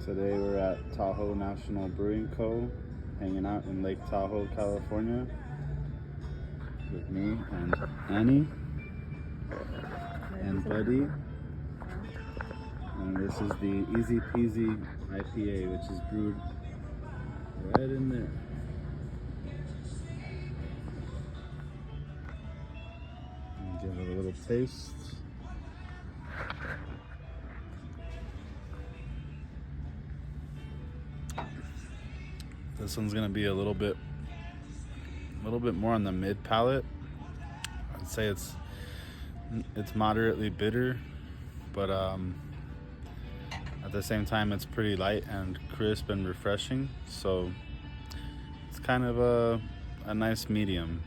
Today we're at Tahoe National Brewing Co. hanging out in Lake Tahoe, California with me and Annie and Buddy. And this is the Easy Peasy IPA, which is brewed right in there. And give it a little taste. This one's gonna be a little bit more on the mid palate. I'd say it's moderately bitter, but at the same time it's pretty light and crisp and refreshing. So it's kind of a nice medium.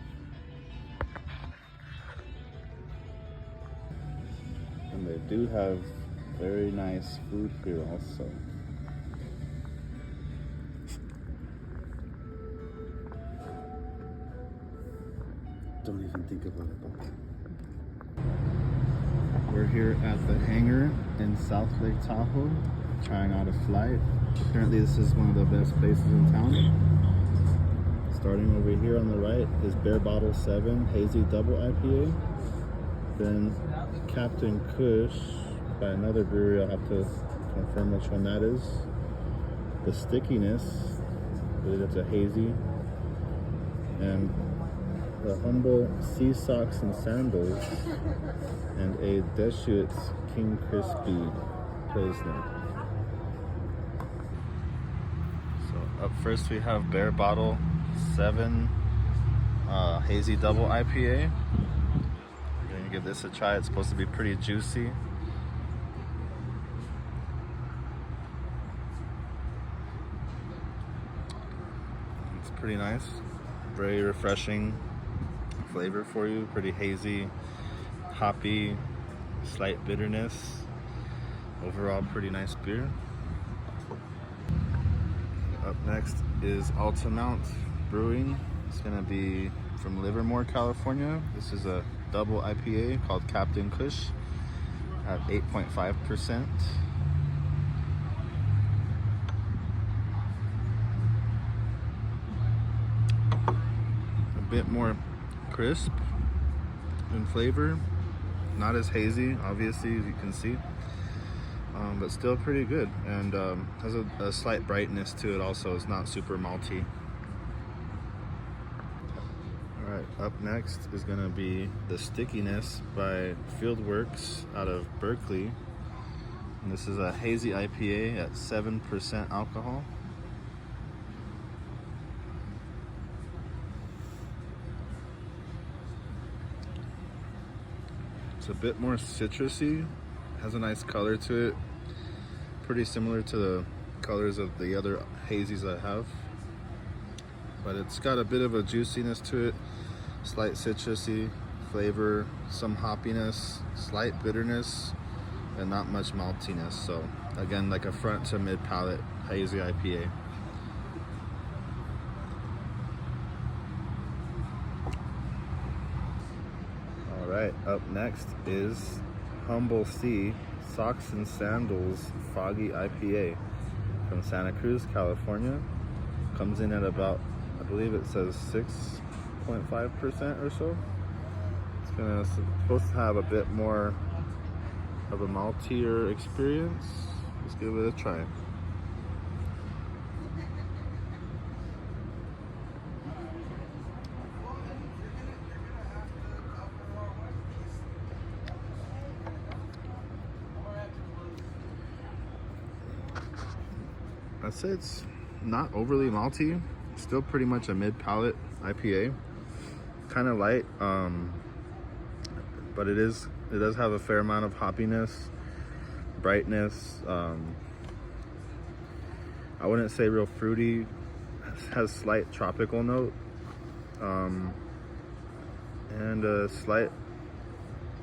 And they do have very nice food here also. Don't even think about it. We're here at the Hangar in South Lake Tahoe, trying out a flight. Apparently this is one of the best places in town. Starting over here on the right is Barebottle 7 Hazy Double IPA. Then Kaptain Kush by another brewery, I'll have to confirm which one that is. The Stickiness, I believe it's a hazy. And the humble Sea Socks and Sandals, and a Deschutes King Krispy Pilsner. So up first we have Barebottle 7 Hazy Double IPA. We're gonna give this a try. It's supposed to be pretty juicy. It's pretty nice, very refreshing flavor for you, pretty hazy, hoppy, slight bitterness. Overall, pretty nice beer. Up next is Altamonte Brewing. It's gonna be from Livermore, California. This is a double IPA called Kaptain Kush at 8.5%. A bit more crisp in flavor, not as hazy, obviously, as you can see, but still pretty good, and has a slight brightness to it also. It's not super malty. All right, up next is gonna be the Stickiness by Fieldworks out of Berkeley, and this is a hazy IPA at 7% alcohol. It's a bit more citrusy, has a nice color to it, pretty similar to the colors of the other hazies I have, but it's got a bit of a juiciness to it, slight citrusy flavor, some hoppiness, slight bitterness, and not much maltiness. So again, like a front to mid palate hazy IPA. Alright, up next is Humble Sea Socks and Sandals Foggy IPA from Santa Cruz, California. Comes in at about, I believe it says 6.5% or so. It's supposed to have a bit more of a maltier experience. Let's give it a try. I'd say it's not overly malty, still pretty much a mid-palate IPA, kind of light, but it does have a fair amount of hoppiness, brightness. I wouldn't say real fruity, has slight tropical note, and a slight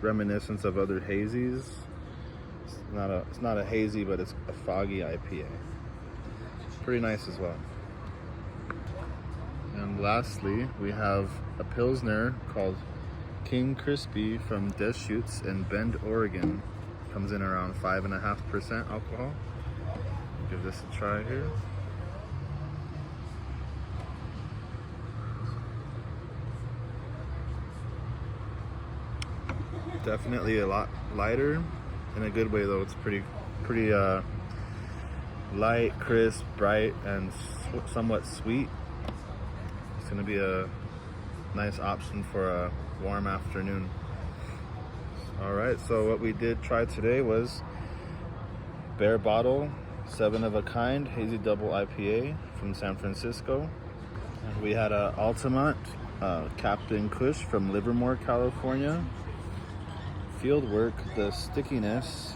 reminiscence of other hazies. It's not a hazy, but it's a foggy IPA. Pretty nice as well. And lastly, we have a Pilsner called King Krispy from Deschutes in Bend, Oregon. Comes in around 5.5% alcohol. give this a try here. Definitely a lot lighter in a good way though. It's pretty light, crisp, bright, and somewhat sweet. It's gonna be a nice option for a warm afternoon. All right, so what we did try today was Barebottle 7 of a kind Hazy Double IPA from San Francisco. And we had a Altamonte Kaptain Kush from Livermore, California. Fieldworks, the Stickiness,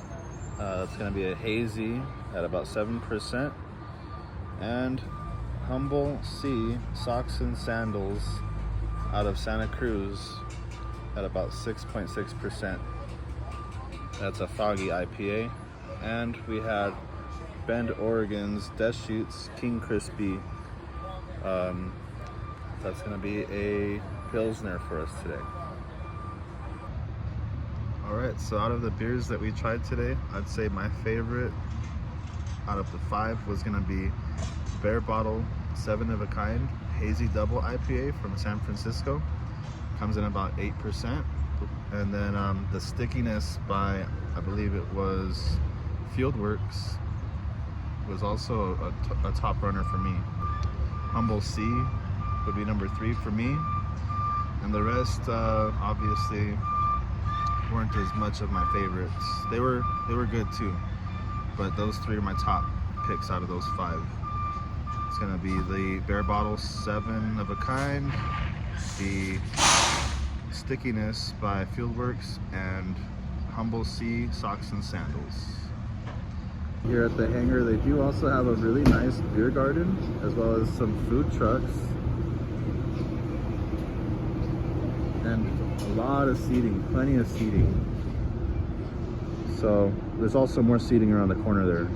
it's going to be a hazy at about 7%, and Humble C Socks and Sandals out of Santa Cruz at about 6.6%. That's a Foggy IPA. And we had Bend, Oregon's Deschutes King Krispy. That's going to be a Pilsner for us today. Alright, so out of the beers that we tried today, I'd say my favorite out of the 5 was going to be Barebottle 7 of a kind Hazy Double IPA from San Francisco. Comes in about 8%. And then the Stickiness by, I believe it was Fieldworks, was also a top runner for me. Humble C would be number 3 for me. And the rest, obviously, weren't as much of my favorites. They were good too, but those 3 are my top picks out of those 5. It's gonna be the Barebottle 7 of a kind, the Stickiness by Fieldworks, and Humble C Socks and Sandals. Here at the Hangar, they do also have a really nice beer garden as well as some food trucks and a lot of seating, plenty of seating. So there's also more seating around the corner there.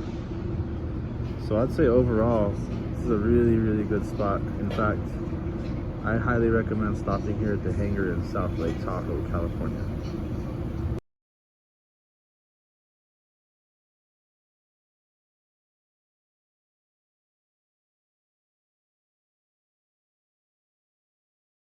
So I'd say overall, this is a really good spot. In fact, I highly recommend stopping here at the Hangar in South Lake Tahoe, California.